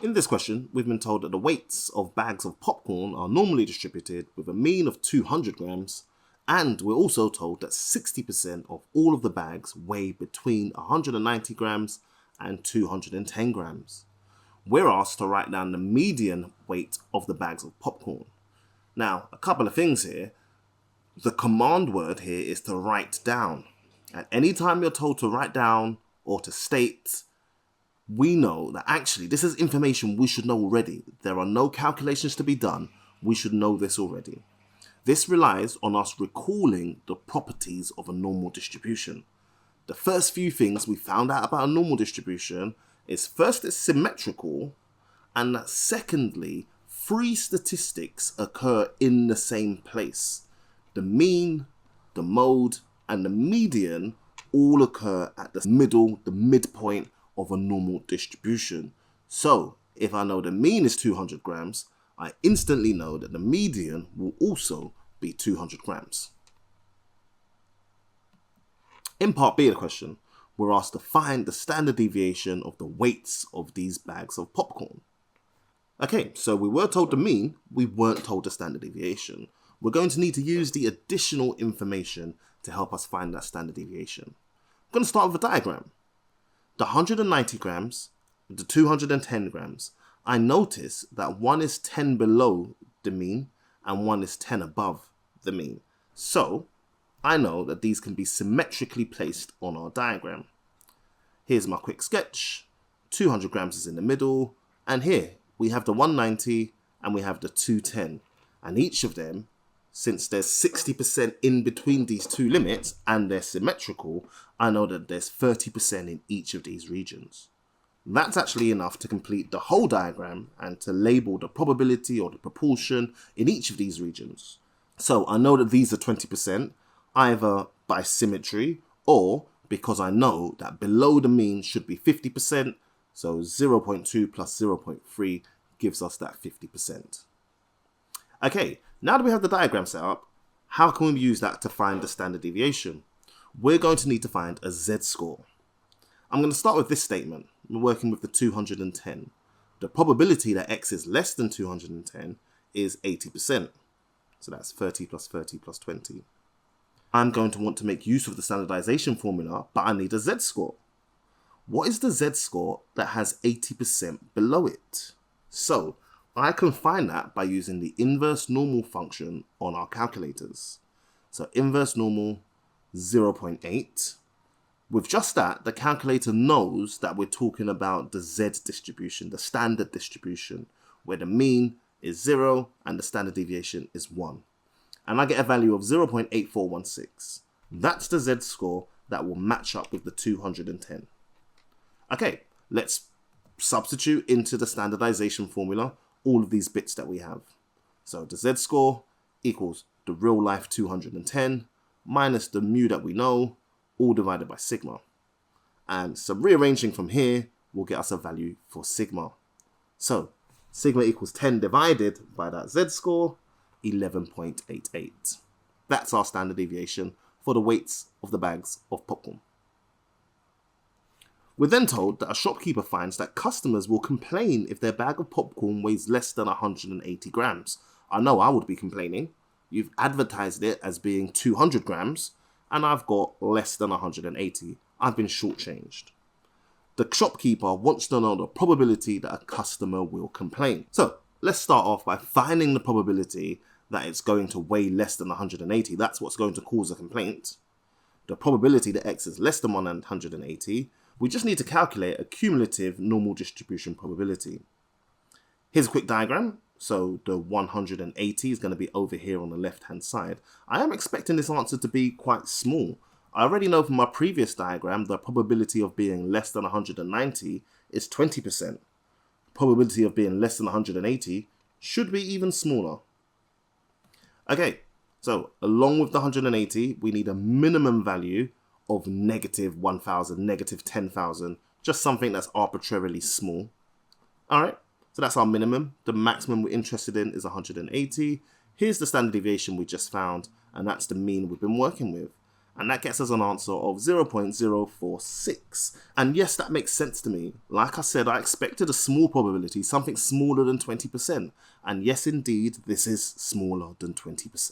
In this question, we've been told that the weights of bags of popcorn are normally distributed with a mean of 200 grams, and we're also told that 60% of all of the bags weigh between 190 grams and 210 grams. We're asked to write down the median weight of the bags of popcorn. Now, a couple of things here. The command word here is to write down. At any time you're told to write down or to state, we know that actually this is information we should know already. There are no calculations to be done. We should know this already. This relies on us recalling the properties of a normal distribution. The first few things we found out about a normal distribution is first it's symmetrical, and that secondly, three statistics occur in the same place. The mean, the mode, and the median all occur at the middle, the midpoint of a normal distribution. So if I know the mean is 200 grams, I instantly know that the median will also be 200 grams. In part B of the question, we're asked to find the standard deviation of the weights of these bags of popcorn. Okay, so we were told the mean, we weren't told the standard deviation. We're going to need to use the additional information to help us find that standard deviation. I'm going to start with a diagram. The 190 grams, the 210 grams, I notice that one is 10 below the mean and one is 10 above the mean. So I know that these can be symmetrically placed on our diagram. Here's my quick sketch. 200 grams is in the middle, and here we have the 190 and we have the 210, and each of them, since there's 60% in between these two limits and they're symmetrical, I know that there's 30% in each of these regions. That's actually enough to complete the whole diagram and to label the probability or the proportion in each of these regions. So I know that these are 20%, either by symmetry or because I know that below the mean should be 50%, so 0.2 plus 0.3 gives us that 50%. Okay, now that we have the diagram set up, how can we use that to find the standard deviation? We're going to need to find a z-score. I'm going to start with this statement. We're working with the 210. The probability that x is less than 210 is 80%. So that's 30 plus 30 plus 20. I'm going to want to make use of the standardization formula, but I need a z-score. What is the z-score that has 80% below it? So I can find that by using the inverse normal function on our calculators. So inverse normal 0.8. With just that, the calculator knows that we're talking about the z distribution, the standard distribution, where the mean is 0 and the standard deviation is 1. And I get a value of 0.8416. That's the z-score that will match up with the 210. Okay, let's substitute into the standardization formula all of these bits that we have. So the z-score equals the real life 210 minus the mu that we know, all divided by sigma. And some rearranging from here will get us a value for sigma. So sigma equals 10 divided by that z-score, 11.88. That's our standard deviation for the weights of the bags of popcorn. We're then told that a shopkeeper finds that customers will complain if their bag of popcorn weighs less than 180 grams. I know I would be complaining. You've advertised it as being 200 grams, and I've got less than 180. I've been shortchanged. The shopkeeper wants to know the probability that a customer will complain. So let's start off by finding the probability that it's going to weigh less than 180. That's what's going to cause a complaint. The probability that x is less than 180, we just need to calculate a cumulative normal distribution probability. Here's a quick diagram. So the 180 is going to be over here on the left-hand side. I am expecting this answer to be quite small. I already know from my previous diagram the probability of being less than 190 is 20%. Probability of being less than 180 should be even smaller. Okay, so along with the 180, we need a minimum value of negative 1,000, negative 10,000, just something that's arbitrarily small. All right, so that's our minimum. The maximum we're interested in is 180. Here's the standard deviation we just found, and that's the mean we've been working with. And that gets us an answer of 0.046. And yes, that makes sense to me. Like I said, I expected a small probability, something smaller than 20%. And yes, indeed, this is smaller than 20%.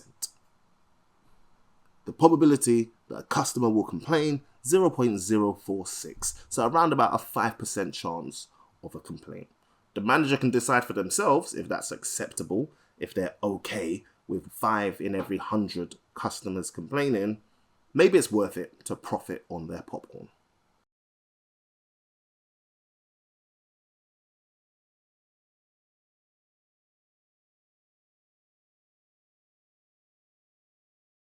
The probability that a customer will complain, 0.046. So around about a 5% chance of a complaint. The manager can decide for themselves if that's acceptable, if they're okay with 5 in every 100 customers complaining. Maybe it's worth it to profit on their popcorn.